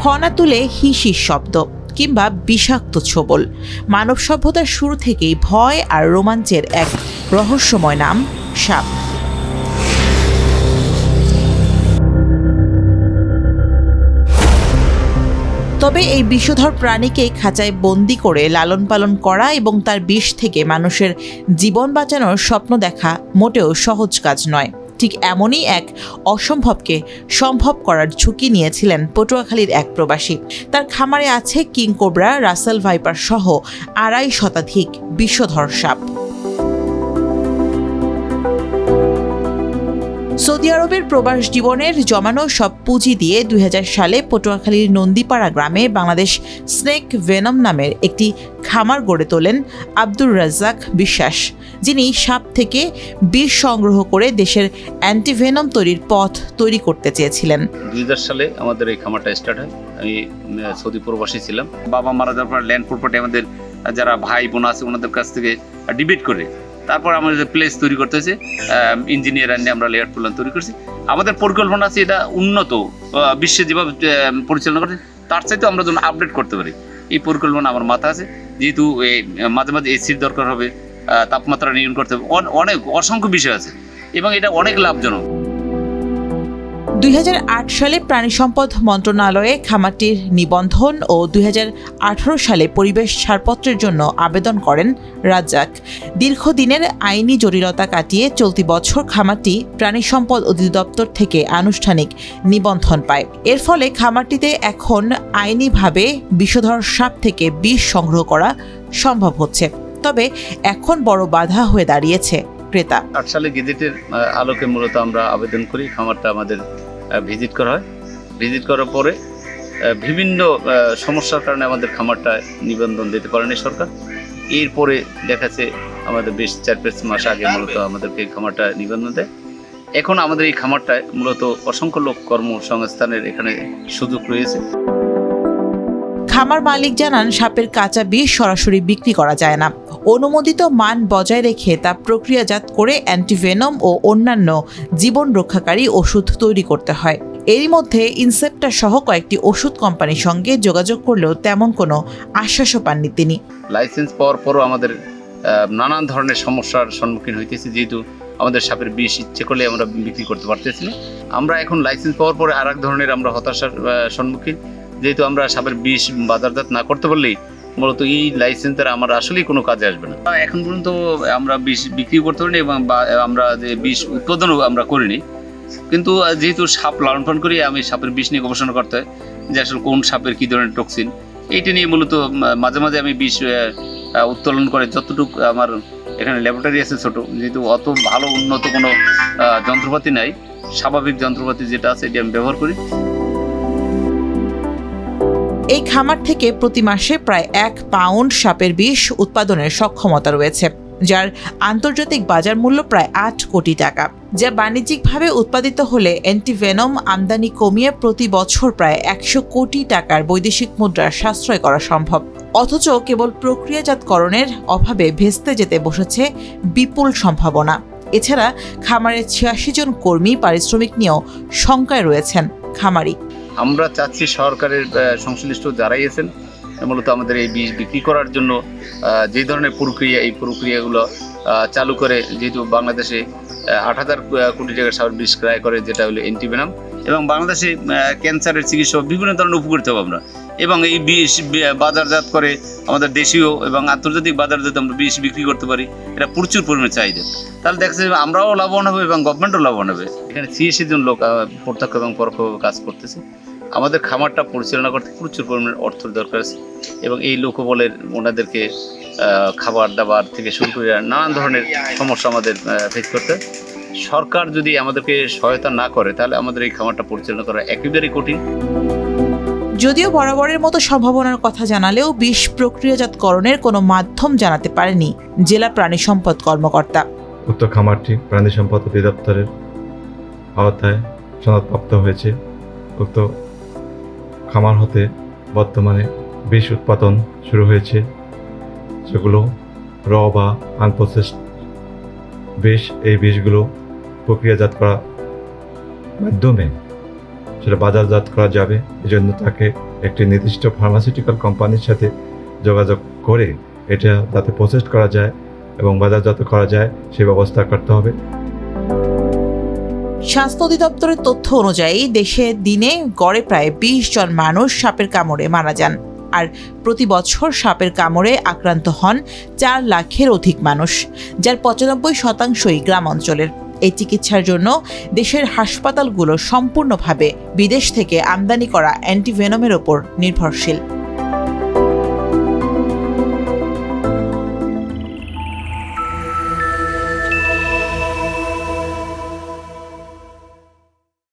ফনা তুলে হিসির শব্দ কিংবা বিষাক্ত ছোবল। মানব সভ্যতার শুরু থেকেই ভয় আর রোমাঞ্চের এক রহস্যময় নাম সাপ। তবে এই বিষধর প্রাণীকে খাঁচায় বন্দি করে লালন পালন করা এবং তার বিষ থেকে মানুষের জীবন বাঁচানোর স্বপ্ন দেখা মোটেও সহজ কাজ নয়। ঠিক এমনই এক অসম্ভবকে সম্ভব করার ঝুঁকি নিয়েছিলেন পটুয়াখালীর এক প্রবাসী। তার খামারে আছে কিংকোবরা, রাসেল ভাইপার সহ ২৫০ শতাধিক বিষধর সাপ। সৌদি আরবের প্রবাস জীবনের জমানো সব পুঁজি দিয়ে ২০০০ সালে পটুয়াখালীর নন্দীপাড়া গ্রামে বাংলাদেশ স্নেক ভেনম নামের একটি খামার গড়ে তোলেন আব্দুর রাজ্জাক বিশ্বাস, যিনি সাপ থেকে বিষ সংগ্রহ করে দেশের অ্যান্টিভেনম তৈরির পথ তৈরি করতে চেয়েছিলেন। ২০০০ সালে আমাদের এই খামারটা স্টার্ট হয়। আমি সৌদি প্রবাসী ছিলাম। বাবা মারা যাওয়ার পর ল্যান্ড প্রপার্টি আমাদের যারা ভাই বোন আছে ওনাদের কাছ থেকে ডিবেট করে তারপর আমাদের প্লেস তৈরি করতে হয়েছে। ইঞ্জিনিয়ার নিয়ে আমরা লেয়ার প্ল্যান তৈরি করছি। আমাদের পরিকল্পনা আছে এটা উন্নত বিশ্বে যেভাবে পরিচালনা করছে তার চাইতেও আমরা যেন আপডেট করতে পারি, এই পরিকল্পনা আমার মাথা আছে। যেহেতু মাঝে মাঝে এসির দরকার হবে, তাপমাত্রা নিয়ন্ত্রণ করতে হবে, অনেক অসংখ্য বিষয় আছে এবং এটা অনেক লাভজনক। ২০০৮ সালে প্রাণী সম্পদ মন্ত্রণালয়ে খামারটির নিবন্ধন ও ২০১৮ সালে পরিবেশ ছাড়পত্রের জন্য আবেদন করেন রাজ্জাক। দীর্ঘদিনের আইনি জটিলতা কাটিয়ে চলতি বছর খামারটি প্রাণী সম্পদ অধিদপ্তর থেকে আনুষ্ঠানিক নিবন্ধন পায়। এর ফলে খামারটিতে এখন আইনিভাবে বিষধর সাপ থেকে বিষ সংগ্রহ করা সম্ভব হচ্ছে। তবে এখন বড় বাধা হয়ে দাঁড়িয়েছে ক্রেতা। ৮ সালে গেজেটের আলোকে মূলত আমরা আবেদন করি, খামারটা আমাদের ভিজিট করা হয়। ভিজিট করার পরে বিভিন্ন সমস্যার কারণে আমাদের খামারটা নিবন্ধন দিতে পারেনি সরকার। এরপরে দেখাচ্ছে আমাদের বেশ ৪-৫ মাস আগে মূলত আমাদেরকে খামারটা নিবন্ধন দেয়। এখন আমাদের এই খামারটায় মূলত অসংখ্য লোক কর্মসংস্থানের এখানে সুযোগ রয়েছে। খামার মালিক জানান, সাপের কাঁচা বিষ সরাসরি বিক্রি করা যায় না। অনুমোদিত মান বজায় রেখে তা প্রক্রিয়াজাত করে অ্যান্টিভেনম ও অন্যান্য জীবন রক্ষাকারী ওষুধ তৈরি করতে হয়। এরই মধ্যে ইনসেপ্টা সহ কয়েকটি ওষুধ কোম্পানির সঙ্গে যোগাযোগ করলেও তেমন কোনো আশ্বাসও পাননি তিনি। লাইসেন্স পাওয়ার পরও আমাদের নানান ধরনের সমস্যার সম্মুখীন হইতেছি, যেহেতু আমাদের সাপের বিষ ইচ্ছে করলে আমরা বিক্রি করতে পারতেছি না। আমরা এখন লাইসেন্স পাওয়ার পরে আর এক ধরনের আমরা হতাশার সম্মুখীন, যেহেতু আমরা সাপের বিষ বাজারজাত না করতে পারলেই মূলত এই লাইসেন্সের আমার আসলেই কোনো কাজে আসবে না। এখন পর্যন্ত আমরা বিষ বিক্রি করতে পারিনি এবং আমরা যে বিষ উৎপাদনও আমরা করিনি। কিন্তু যেহেতু সাপ লালন পালন করি, আমি সাপের বিষ নিয়ে গবেষণা করতে হয় যে আসলে কোন সাপের কী ধরনের টক্সিন, এইটা নিয়ে মূলত মাঝে মাঝে আমি বিষ উত্তোলন করে যতটুকু আমার এখানে ল্যাবরেটরি আছে ছোট, যেহেতু অত ভালো উন্নত কোনো যন্ত্রপাতি নাই, স্বাভাবিক যন্ত্রপাতি যেটা আছে এটি আমি ব্যবহার করি। এই খামার থেকে প্রতি মাসে প্রায় ১ পাউন্ড সাপের বিষ উৎপাদনের সক্ষমতা রয়েছে, যার আন্তর্জাতিক বাজার মূল্য প্রায় ৮ কোটি টাকা। যা বাণিজ্যিকভাবে উৎপাদিত হলে অ্যান্টিভেনম আমদানি কমিয়ে প্রতি বছর প্রায় ১০০ কোটি টাকার বৈদেশিক মুদ্রার সাশ্রয় করা সম্ভব। অথচ কেবল প্রক্রিয়াজাতকরণের অভাবে ভেস্তে যেতে বসেছে বিপুল সম্ভাবনা। এছাড়া খামারের ৮৬ জন কর্মী পারিশ্রমিক নিয়েও শঙ্কায় রয়েছেন খামারি। আমরা চাচ্ছি সরকারের সংশ্লিষ্ট যারাই আছেন মূলত আমাদের এই বীজ বিক্রি করার জন্য যে ধরনের প্রক্রিয়া, এই প্রক্রিয়াগুলো চালু করে, যেহেতু বাংলাদেশে ৮,০০০ কোটি টাকার সাপের বিষ ক্রয় করে, যেটা হলো অ্যান্টিভেনম, এবং বাংলাদেশে ক্যান্সারের চিকিৎসা বিভিন্ন ধরনের উপকৃত হবো আমরা, এবং এই বিষ বাজারজাত করে আমাদের দেশীয় এবং আন্তর্জাতিক বাজারজাত আমরা বিষ বিক্রি করতে পারি, এটা প্রচুর পরিমাণে চাহিদা। তাহলে দেখা যাচ্ছে আমরাও লাভবান হবে এবং গভর্নমেন্টও লাভবান হবে। এখানে ৮৬ জন লোক প্রত্যক্ষ এবং পরোক্ষভাবে কাজ করতেছে। আমাদের খামারটা পরিচালনা করতে প্রচুর পরিমাণে অর্থের দরকার আছে এবং এই লোকবলের ওনাদেরকে খাবার দাবার থেকে শুরু করে নানান ধরনের সমস্যা আমাদের ফেস করতে। সরকার যদি আমাদেরকে সহায়তা না করে তাহলে আমাদের এই খামারটা পরিচালনা করা একেবারেই কঠিন। যদিও বরাবরের মতো সম্ভাবনার কথা জানালেও বিষ প্রক্রিয়াজাতকরণের কোনো মাধ্যম জানাতে পারেনি জেলা প্রাণী সম্পদ কর্মকর্তা। উক্ত খামারটি প্রাণী সম্পদ অধিদপ্তরের আওতায় সনদপ্রাপ্ত হয়েছে। উক্ত খামার হতে বর্তমানে বিষ উৎপাদন শুরু হয়েছে, যেগুলো র বা আনপ্রসেসড বিষ। এই বিষগুলো প্রক্রিয়াজাত করার মাধ্যমে সেটা বাজারজাত করা যাবে। এজন্য তাকে একটি নির্দিষ্ট ফার্মাসিউটিক্যাল কোম্পানির সাথে যোগাযোগ করে এটা যাতে প্রসেস করা যায় এবং বাজারজাত করা যায় সে ব্যবস্থা করতে হবে। স্বাস্থ্য অধিদপ্তরের তথ্য অনুযায়ী দেশে দিনে গড়ে প্রায় 20 জন মানুষ সাপের কামড়ে মারা যান, আর প্রতি বছর সাপের কামড়ে আক্রান্ত হন 4 লাখের অধিক মানুষ, যার 95% গ্রাম অঞ্চলের। এই চিকিৎসার জন্য দেশের হাসপাতালগুলো সম্পূর্ণভাবে বিদেশ থেকে আমদানি করা অ্যান্টিভেনমের ওপর নির্ভরশীল।